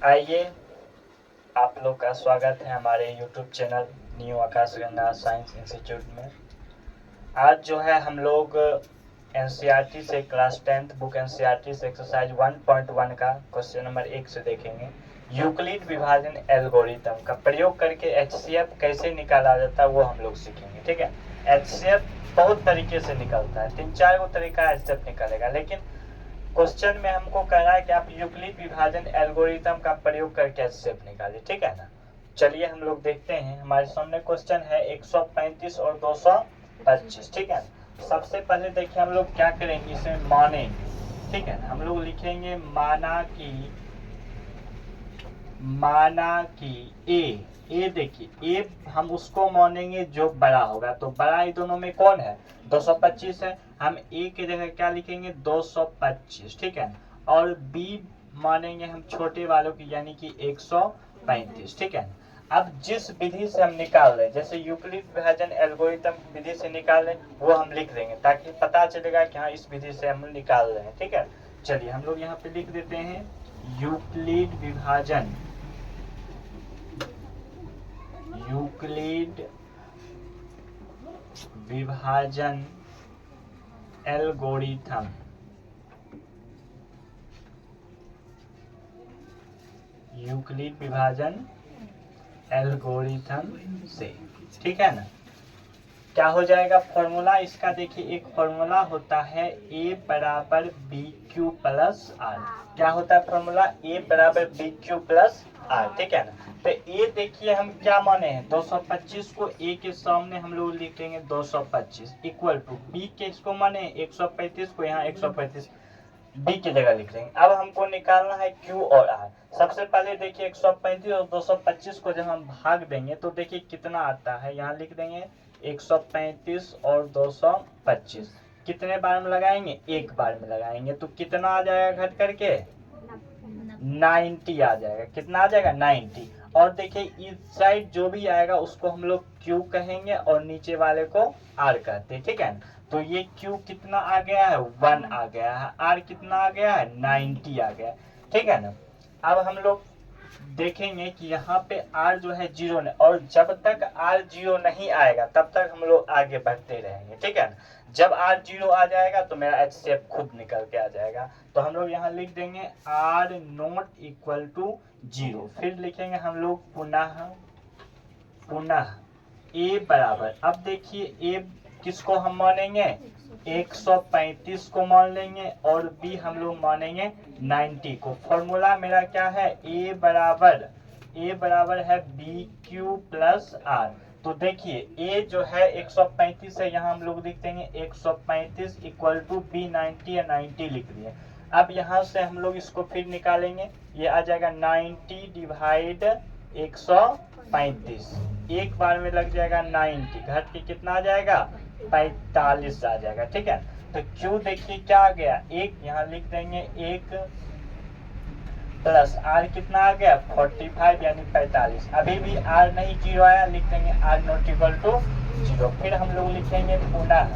आइए, आप लोग का स्वागत है हमारे YouTube चैनल न्यू आकाश गंगा साइंस इंस्टीट्यूट में। आज जो है हम लोग NCERT से क्लास 10th बुक NCERT से एक्सरसाइज 1.1 का क्वेश्चन नंबर 1 से देखेंगे। यूक्लिड विभाजन एल्गोरिथम का प्रयोग करके HCF कैसे निकाला जाता है वो हम लोग सीखेंगे। ठीक है, HCF बहुत तरीके से निकलता है, 3-4 गो तरीका HCF निकलेगा, लेकिन क्वेश्चन में हमको कह रहा है कि आप यूक्लिड विभाजन एल्गोरिथम का प्रयोग करके HCF निकालिए। ठीक है ना, चलिए हम लोग देखते हैं। हमारे सामने क्वेश्चन है 135 और 225। ठीक है, सबसे पहले देखिए हम लोग क्या करेंगे, इसे मानेंगे। ठीक है, हम लोग लिखेंगे माना कि ए देखिए ए हम उसको मानेंगे जो बड़ा होगा, तो बड़ा ही दोनों में कौन है, 225 है। हम ए की जगह क्या लिखेंगे, 225। ठीक है, और बी मानेंगे हम छोटे वालों की, यानी कि 135। ठीक है, अब जिस विधि से हम निकाल रहे हैं, जैसे यूक्लिड विभाजन एल्गोरिथम विधि से निकाल रहे हैं वो हम लिख देंगे ताकि पता चलेगा कि हाँ इस विधि से हम निकाल रहे हैं। ठीक है, चलिए हम लोग यहाँ पे लिख देते हैं यूक्लिड विभाजन एल्गोरिथम से। ठीक है ना, क्या हो जाएगा फॉर्मूला इसका, देखिए एक फॉर्मूला होता है A बराबर BQ प्लस R। क्या होता है फॉर्मूला, A बराबर BQ प्लस R। ठीक है ना, तो A देखिए हम क्या माने हैं, 225 को A के सामने हम लोग लिखेंगे 225 इक्वल टू B के इसको माने 135 को यहाँ 135 B की जगह लिख देंगे। अब हमको निकालना है Q और R। सबसे पहले देखिए 135 और 225 को जब हम भाग देंगे तो देखिए कितना आता है, यहाँ लिख देंगे 135 और 225 कितने बार में लगाएंगे, एक बार में लगाएंगे, तो कितना आ जाएगा घट करके 90 आ जाएगा। कितना आ जाएगा 90। और देखिए इस साइड जो भी आएगा उसको हम लोग Q कहेंगे और नीचे वाले को R कहते हैं। ठीक है, तो ये Q कितना आ गया है, 1 आ गया है, R कितना आ गया है, 90 आ गया है। ठीक है ना, अब हम लोग देखेंगे कि यहाँ पे R जो है 0 नहीं, और जब तक R 0 नहीं आएगा तब तक हम लोग आगे बढ़ते रहेंगे। ठीक है ना, जब R 0 आ जाएगा तो मेरा HCF खुद निकल के आ जाएगा। तो हम लोग यहाँ लिख देंगे R नॉट इक्वल टू 0। फिर लिखेंगे हम लोग पुनः A बराबर, अब देखिए A किसको हम मानेंगे, 135 को मान लेंगे और B हम लोग मानेंगे 90 को। फॉर्मूला मेरा क्या है, A बराबर है BQ प्लस R। तो देखिए A जो है 135 है, यहाँ हम लोग लिख देंगे 135 इक्वल टू B 90 या 90 लिख दिए। अब यहाँ से हम लोग इसको फिर निकालेंगे, ये आ जाएगा 90 डिवाइड 135, एक बार में लग जाएगा 90, घट के कितना आ जाएगा 45 आ जाएगा। ठीक है, तो Q देखिए क्या आ गया, एक यहाँ लिख देंगे, एक प्लस R कितना आ गया 45 यानी 45। अभी भी R नहीं 0 आया, लिख देंगे R नॉट इक्वल टू 0। फिर हम लोग लिखेंगे पुनः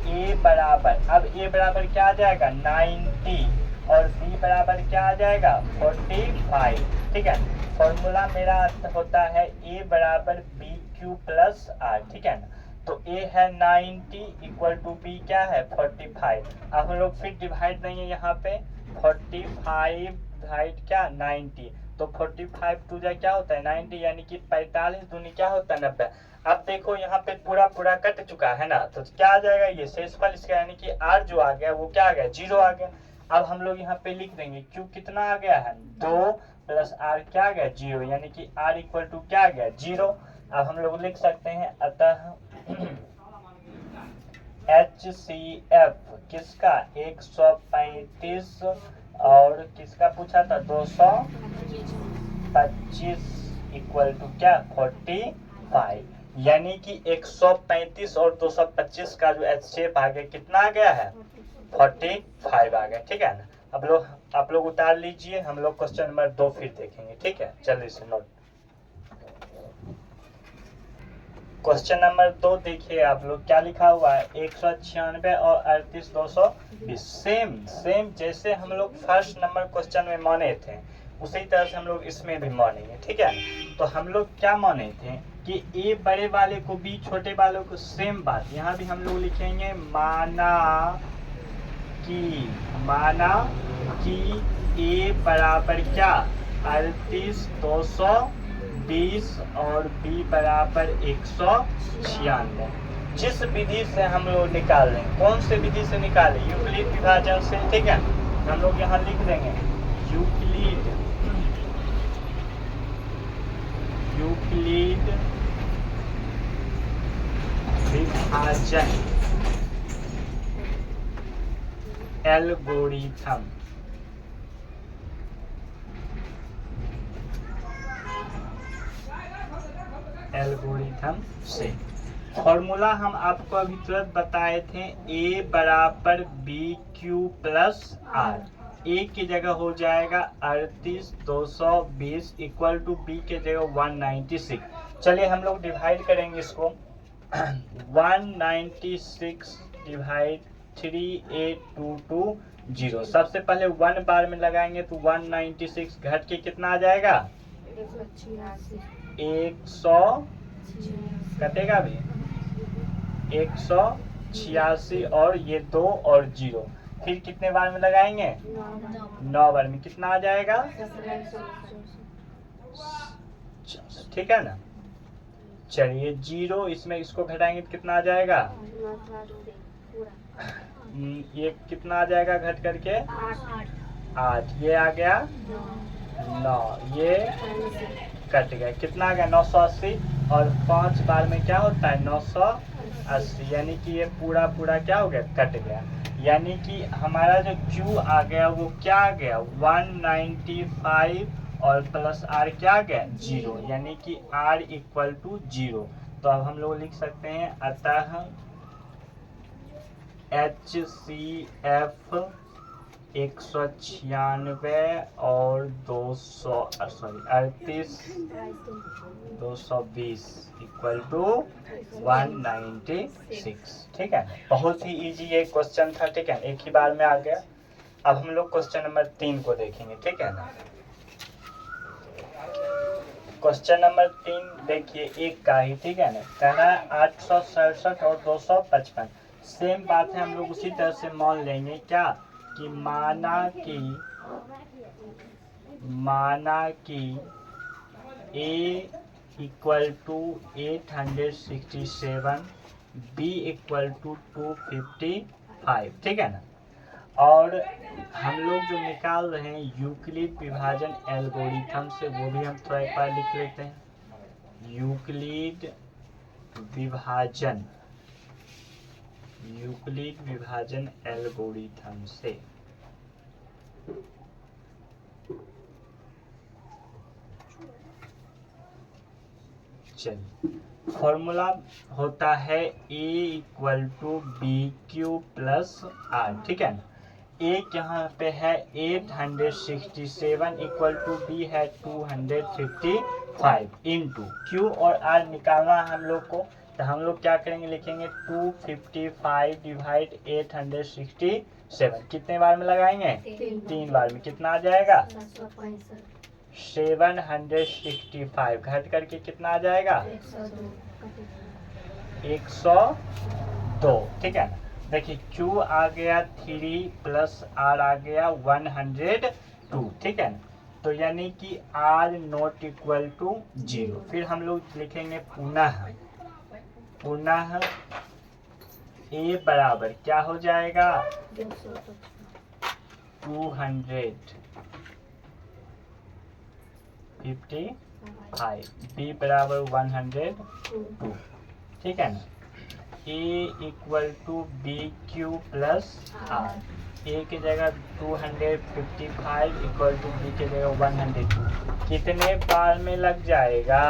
A बराबर, अब A बराबर क्या आ जाएगा 90 और B बराबर क्या आ जाएगा 45। ठीक है, फॉर्मूला मेरा होता है A बराबर BQ प्लस R। ठीक है ना, तो A है 90 इक्वल टू B क्या है 45। अब हम लोग फिर डिवाइड देंगे यहाँ पे 45 डिवाइड क्या 90, तो 45 टू जा क्या होता है 90, यानी कि 45 दूनी क्या होता है 90। अब देखो यहाँ पे पूरा कट चुका है ना, तो क्या आ जाएगा ये शेषफल इसका, यानी कि R जो आ गया वो क्या आ गया 0 आ गया। अब हम लोग यहाँ पे लिख देंगे Q कितना आ गया है 2 प्लस R क्या आ गया 0, यानी कि R इक्वल टू क्या आ गया 0। अब हम लोग लिख सकते हैं अतः HCF किसका 135 और किसका पूछा था 225 इक्वल टू क्या 45, यानी कि 135 और 225 का जो HCF आ गया कितना आ गया है 45 आ गया। ठीक है ना, अब आप लोग उतार लीजिए, हम लोग क्वेश्चन नंबर 2 फिर देखेंगे। ठीक है, चलिए इसे नोट। क्वेश्चन नंबर 2 देखिए आप लोग, क्या लिखा हुआ है 196 और 38220। सेम जैसे हम लोग फर्स्ट नंबर क्वेश्चन में माने थे उसी तरह से हम लोग इसमें भी मानेंगे, ठीक है। तो हम लोग क्या माने थे कि ए बड़े वाले को बी छोटे वालों को, सेम बात यहाँ भी हम लोग लिखेंगे माना कि ए बराबर क्या 38220 और बी बराबर 196। जिस विधि से हम लोग निकाल रहे हैं, कौन से विधि से निकालें, यूक्लिड विभाजन से, ठीक है। हम लोग यहाँ लिख देंगे यूक्लिड विभाजन एल्गोरिथम। से फॉर्मूला हम आपको अभी तुरंत बताए थे, ए बराबर B Q plus R. A की जगह हो जाएगा 38220 इक्वल टू बी के जगह 196। चलिए हम लोग डिवाइड करेंगे इसको 196 डिवाइड 38220। सबसे पहले 1 बार में लगाएंगे तो 196 घट के कितना आ जाएगा 100 कटेगा भी 186 और ये 2 और 0, फिर कितने बार में लगाएंगे 9 बार में, कितना आ जाएगा, ठीक है ना। चलिए 0 इसमें इसको घटाएंगे तो कितना आ जाएगा, ये कितना आ जाएगा घट करके 8, ये आ गया 9, ये कट गया, कितना आ गया 980 और 5 बार में क्या होता है 980, यानी कि ये पूरा क्या हो गया कट गया। यानी कि हमारा जो Q आ गया वो क्या आ गया 195 और प्लस R क्या आ गया 0, यानी कि R इक्वल टू 0। तो अब हम लोग लिख सकते हैं अतः HCF 196 और 220 इक्वल टू 196, ठीक है। बहुत ही इजी ये क्वेश्चन था, ठीक है, एक ही बार में आ गया। अब हम लोग क्वेश्चन नंबर 3 को देखेंगे, ठीक है ना। क्वेश्चन नंबर 3 देखिए एक का ही, ठीक है ना, कह रहा है 867 और 255। सेम बात है, हम लोग उसी तरह से मान लेंगे क्या कि माना कि A equal to 867, B equal to 255, ठीक है ना। और हम लोग जो निकाल रहे हैं यूक्लिड विभाजन एल्गोरिथम से, वो भी हम थोड़ा एक बार लिख लेते हैं, यूक्लिड विभाजन एल्गोरिथम से। चलिए फॉर्मूला होता है A equal to B Q plus R, ठीक है ना। एक यहाँ पे है 867 इक्वल टू बी है 255 इंटू क्यू और आर निकालना है हम लोग को। तो हम लोग क्या करेंगे, लिखेंगे 255 डिवाइड 867, कितने बार में लगाएंगे 3 बार में, कितना आ जाएगा 765, घट करके कितना आ जाएगा 102, ठीक है ना। देखिए Q आ गया 3 प्लस R आ गया 102, ठीक है ना। तो यानी कि R नॉट इक्वल टू 0। फिर हम लोग लिखेंगे पुनः A बराबर क्या हो जाएगा 255, B बराबर 102, ठीक है ना। A equal to B Q plus R, A की जगह 255 इक्वल टू बी की जगह 102, कितने बार में लग जाएगा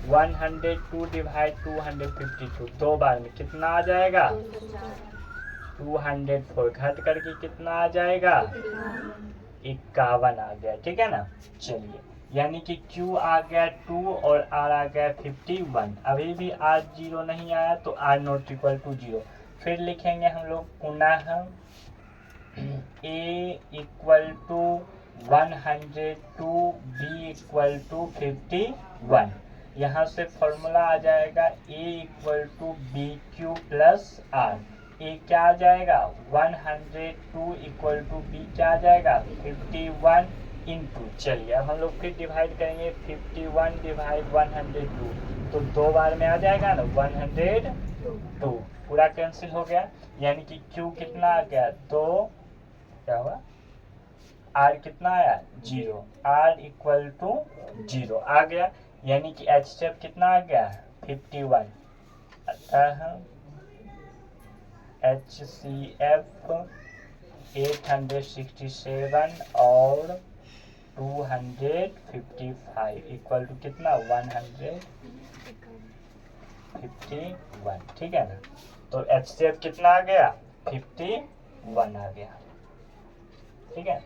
102 डिवाइड 252, 2 बार में, कितना आ जाएगा 204, घट करके कितना आ जाएगा 51 आ गया, ठीक है ना। चलिए यानी कि Q आ गया 2 और R आ गया 51। अभी भी R 0 नहीं आया तो R नॉट इक्वल टू 0। फिर लिखेंगे हम लोग पुनः A equal to 102, B equal to 51। यहाँ से फॉर्मूला आ जाएगा A equal to B Q plus R. A क्या आ जाएगा 102 इक्वल टू बी क्या आ जाएगा 51 इंटू, चलिए अब हम लोग फिर डिवाइड करेंगे 51 डिवाइड 102, तो 2 बार में आ जाएगा ना 102, पूरा कैंसिल हो गया। यानी कि Q कितना आ गया 2, क्या हुआ R कितना आया 0, R इक्वल टू 0 आ गया। यानी कि HCF कितना आ गया 51। अतः HCF 867 और 255 इक्वल टू कितना 151, ठीक है ना। तो HCF कितना आ गया 51 आ गया, ठीक है।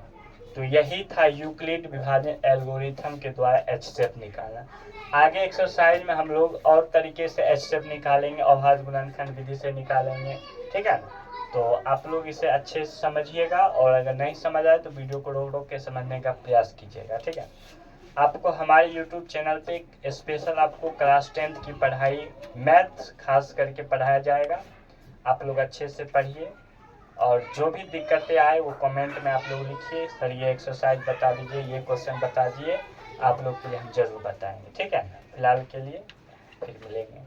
तो यही था यूक्लिड विभाजन एल्गोरिथम के द्वारा HCF निकालना। आगे एक्सरसाइज में हम लोग और तरीके से HCF निकालेंगे, अभाज्य गुणनखंड विधि से निकालेंगे, ठीक है ना। तो आप लोग इसे अच्छे से समझिएगा और अगर नहीं समझ आए तो वीडियो को रोक रोक के समझने का प्रयास कीजिएगा, ठीक है। आपको हमारे YouTube चैनल पे स्पेशल आपको क्लास 10th की पढ़ाई मैथ खास करके पढ़ाया जाएगा। आप लोग अच्छे से पढ़िए और जो भी दिक्कतें आए वो कमेंट में आप लोग लिखिए, सर ये एक्सरसाइज बता दीजिए, ये क्वेश्चन बता दीजिए, आप लोग के लिए हम जरूर बताएंगे, ठीक है। फिलहाल के लिए फिर मिलेंगे।